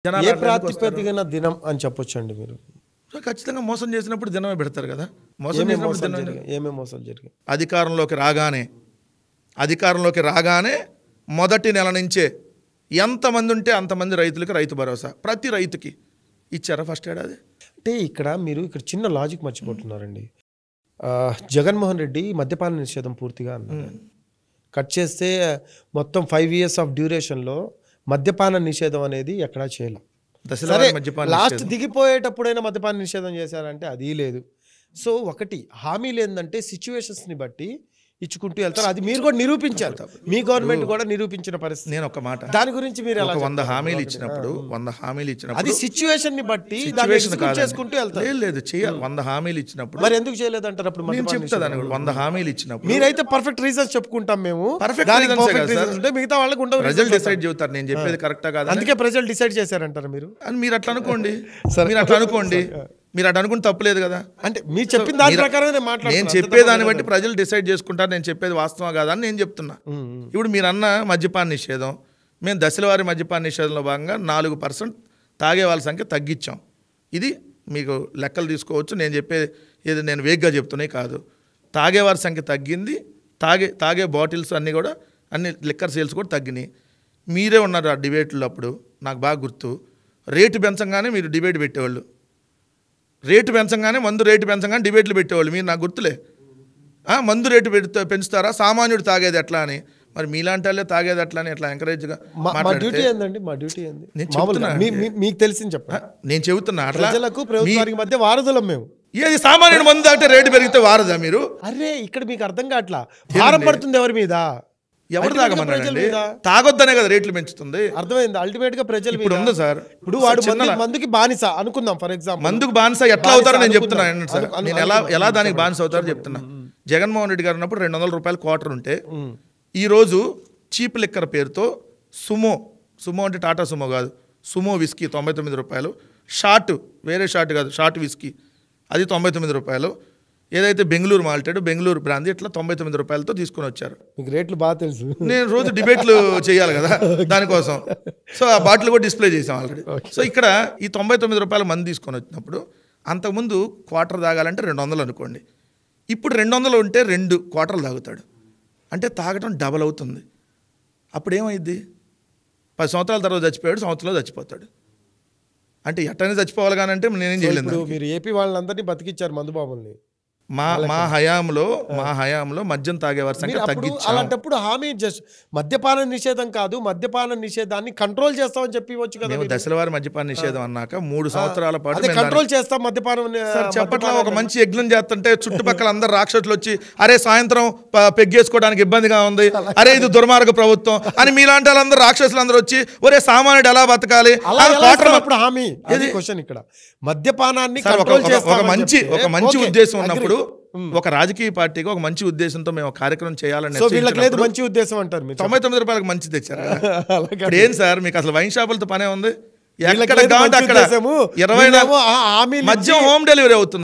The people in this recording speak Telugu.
ఏ ప్రాతిపదికన దినం అని చెప్పొచ్చండి మీరు? ఖచ్చితంగా మోసం చేసినప్పుడు దినమే పెడతారు కదా. ఏమేమి మోసాలు జరిగాయి? అధికారంలోకి రాగానే మొదటి నెల నుంచే ఎంతమంది ఉంటే అంతమంది రైతులకు రైతు భరోసా ప్రతి రైతుకి ఇచ్చారా ఫస్ట్ ఏడాది. అంటే ఇక్కడ చిన్న లాజిక్ మర్చిపోతున్నారండి. జగన్మోహన్ రెడ్డి మద్యపాన నిషేధం పూర్తిగా అన్నారు. కట్ చేస్తే మొత్తం 5 years ఆఫ్ డ్యూరేషన్లో మద్యపాన నిషేధం అనేది ఎక్కడా చేయలేదు. లాస్ట్ దిగిపోయేటప్పుడైనా మద్యపాన నిషేధం చేశారంటే అది లేదు. సో ఒకటి హామీలు ఏంటంటే సిచ్యువేషన్స్ని బట్టి ఇచ్చుకుంటూ వెళ్తారు. అది మీరు కూడా నిరూపించారు, మీ గవర్నమెంట్ కూడా నిరూపించిన పరిస్థితి. నేను ఒక మాట, దాని గురించి మీరు 100 హామీలు ఇచ్చినప్పుడు అది సిచ్యువేషన్ ని బట్టి చేసుకుంటూ వెళ్తారు. లేదు చేయాలి. 100 హామీలు ఇచ్చినప్పుడు మరి ఎందుకు చేయలేదు అంటారు? అప్పుడు నేను చెప్తాను. 100 హామీలు ఇచ్చినప్పుడు మీరైతే పర్ఫెక్ట్ రీజన్స్ చెప్పుకుంటాం మేము. మిగతా వాళ్ళకి ఉండవు. ప్రజలు డిసైడ్ చేస్తారు నేను చెప్పేది కరెక్టా కాదు. అందుకే ప్రజలు డిసైడ్ చేశారంటారు మీరు అని మీరు అట్లా అనుకోండి. మీరు అట్లా అనుకుంటే తప్పులేదు కదా. అంటే మీరు చెప్పిన దాని ప్రకారం నేను చెప్పేదాన్ని బట్టి ప్రజలు డిసైడ్ చేసుకుంటారు నేను చెప్పేది వాస్తవం కాదా అని నేను చెప్తున్నా. ఇప్పుడు మీరు అన్న మద్యపాన నిషేధం, మేము దశలవారీ మద్యపాన నిషేధంలో భాగంగా 4% తాగే వాళ్ళ సంఖ్య తగ్గించాం. ఇది మీకు లెక్కలు తీసుకోవచ్చు. నేను చెప్పేది ఏది నేను వేగ్గా చెప్తున్నాయి కాదు. తాగేవారి సంఖ్య తగ్గింది. తాగే బాటిల్స్ అన్నీ కూడా అన్ని లిక్కర్ సేల్స్ కూడా తగ్గినాయి. మీరే ఉన్నారు ఆ డిబేట్లో. అప్పుడు నాకు బాగా గుర్తు, రేటు పెంచంగానే మీరు డిబేట్ పెట్టేవాళ్ళు. రేటు పెంచంగానే మందు రేటు పెంచంగానే డిబేట్లు పెట్టేవాళ్ళు. మీరు నాకు గుర్తులే. మందు రేటు పెంచుతారా, సామాన్యుడు తాగేది ఎట్లా అని. మరి మీలాంటి వాళ్ళే తాగేది ఎట్లా అని ఎట్లా ఎంకరేజ్గా మీకు తెలిసింది చెప్పండి. నేను చెబుతున్నా అట్లా ప్రభుత్వానికి మధ్య వారధులం మేము. ఏది సామాన్యుడు మందు తాగితే రేటు పెరిగితే వారదా మీరు? అరే ఇక్కడ మీకు అర్థం కావట్లా. భారం పడుతుంది ఎవరి మీద? ఎవరు తాగమన్నారండి? తాగొద్దనే కదా రేట్లు పెంచుతుంది. అర్థమైంది. అల్టిమేట్ గా ప్రజలు ఇప్పుడు ఉంది సార్. ఇప్పుడు వాడు మందుకి బానిస అనుకుందాం ఫర్ ఎగ్జాంపుల్. మందుకు బానిస ఎట్లా అవుతారో నేను చెప్తున్నా. నేను ఎలా దానికి బానిస అవుతారో చెప్తున్నా. జగన్మోహన్ రెడ్డి గారు ఉన్నప్పుడు 200 రూపాయలు క్వార్టర్ ఉంటే ఈరోజు చీప్ లిక్కర్ పేరుతో సుమో అంటే టాటా సుమో కాదు, సుమో విస్కీ 99 రూపాయలు. షార్ట్, వేరే షార్ట్ కాదు, షార్ట్ విస్కీ అది 99 రూపాయలు. ఏదైతే బెంగళూరు మాల్టెడ్, బెంగళూరు బ్రాందీ ఇట్లా 99 రూపాయలతో తీసుకొని వచ్చారు. మీకు రేట్లు బాగా తెలుసు. నేను రోజు డిబేట్లు చేయాలి కదా దానికోసం. సో ఆ బాటిల్ కూడా డిస్ప్లే చేసాం ఆల్రెడీ. సో ఇక్కడ ఈ 99 రూపాయల మంది తీసుకొని వచ్చినప్పుడు అంతకుముందు క్వార్టర్ తాగాలంటే 200 అనుకోండి. ఇప్పుడు 200 ఉంటే 2 క్వార్టర్లు తాగుతాడు. అంటే తాగటం డబల్ అవుతుంది. అప్పుడు ఏమైంది? 10 సంవత్సరాల తర్వాత చచ్చిపోయాడు, సంవత్సరంలో చచ్చిపోతాడు. అంటే ఎట్టనే చచ్చిపోవాలి కానీ అంటే నేనేం చేయలేదు. మీరు ఏపీ వాళ్ళందరినీ బతికిచ్చారు మందుబాబుల్ని. మా హయాంలో మద్యం తాగేవారి సంఖ్య తగ్గించాం. అలాంటప్పుడు హామీ జస్ట్ మద్యపాన నిషేధం కాదు, మద్యపాన నిషేధాన్ని కంట్రోల్ చేస్తామని చెప్పవచ్చు కదా. దశలవారి మద్యపాన నిషేధం అన్నాక 3 సంవత్సరాల పాటు కంట్రోల్ చేస్తాం మద్యపానం. చెప్పట్లా ఒక మంచి యజ్ఞం చేస్తుంటే చుట్టుపక్కల అందరు రాక్షసులు వచ్చి అరే సాయంత్రం పెగ్గేసుకోవడానికి ఇబ్బందిగా ఉంది, అరే ఇది దుర్మార్గ ప్రభుత్వం అని మీలాంటి వాళ్ళందరూ రాక్షసులు అందరూ వచ్చి ఒరే సామాన్యుడు ఎలా బతకాలి హామీ. క్వశ్చన్ ఇక్కడ మద్యపానాన్ని ఒక మంచి ఉద్దేశం ఉన్నప్పుడు ఒక రాజకీయ పార్టీకి ఒక మంచి ఉద్దేశంతో మేము కార్యక్రమం చేయాలని మంచి ఉద్దేశం అంటారు. 99 రూపాయలకు మంచి తెచ్చారు. ఏం సార్ మీకు అసలు వైన్ షాపులతో పనే ఉంది? ఎక్కడ 20 మద్యం హోమ్ డెలివరీ అవుతుంది.